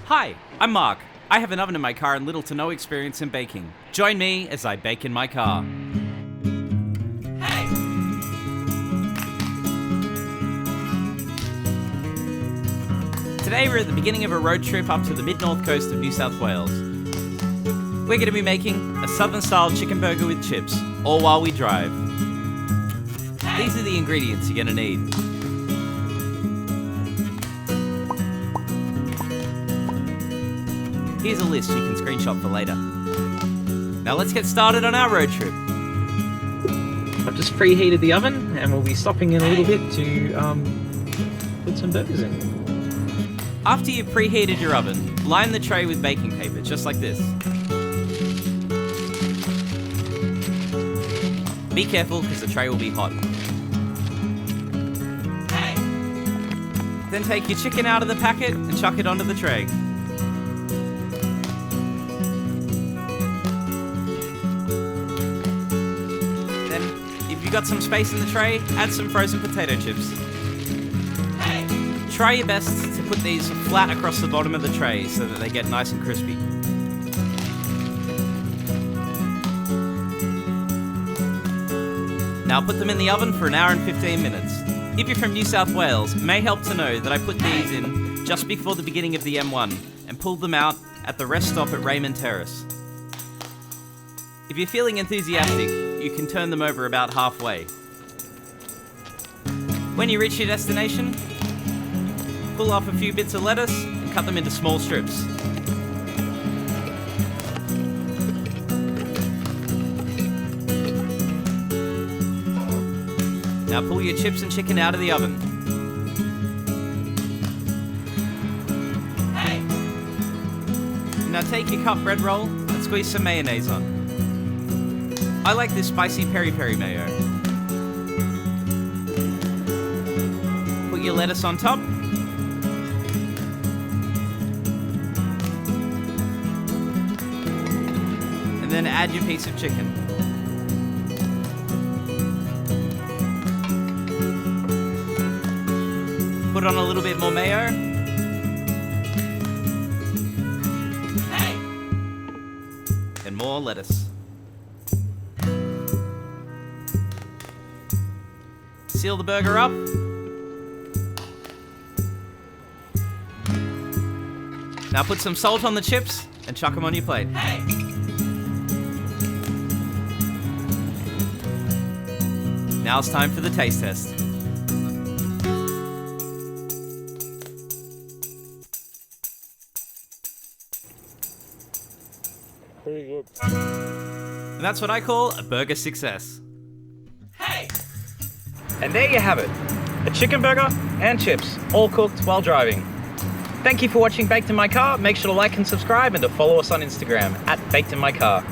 Hi, I'm Mark. I have an oven in my car and little to no experience in baking. Join me as I bake in my car. Hey! Today we're at the beginning of a road trip up to the Mid-North Coast of New South Wales. We're going to be making a southern-style chicken burger with chips, all while we drive. These are the ingredients you're going to need. Here's a list you can screenshot for later. Now let's get started on our road trip. I've just preheated the oven and we'll be stopping in a little bit to put some burgers in. After you've preheated your oven, line the tray with baking paper, just like this. Be careful because the tray will be hot. Then take your chicken out of the packet and chuck it onto the tray. Then, if you've got some space in the tray, add some frozen potato chips. Try your best to put these flat across the bottom of the tray so that they get nice and crispy. Now put them in the oven for an hour and 15 minutes. If you're from New South Wales, it may help to know that I put these in just before the beginning of the M1 and pulled them out at the rest stop at Raymond Terrace. If you're feeling enthusiastic, you can turn them over about halfway. When you reach your destination, pull off a few bits of lettuce and cut them into small strips. Now pull your chips and chicken out of the oven. Now take your cut bread roll and squeeze some mayonnaise on. I like this spicy peri-peri mayo. Put your lettuce on top. And then add your piece of chicken. Put on a little bit more mayo. And more lettuce. Seal the burger up. Now put some salt on the chips and chuck them on your plate. Now it's time for the taste test. Pretty good. And that's what I call a burger success. And there you have it. A chicken burger and chips, all cooked while driving. Thank you for watching Baked in My Car. Make sure to like and subscribe and to follow us on Instagram @bakedinmycar.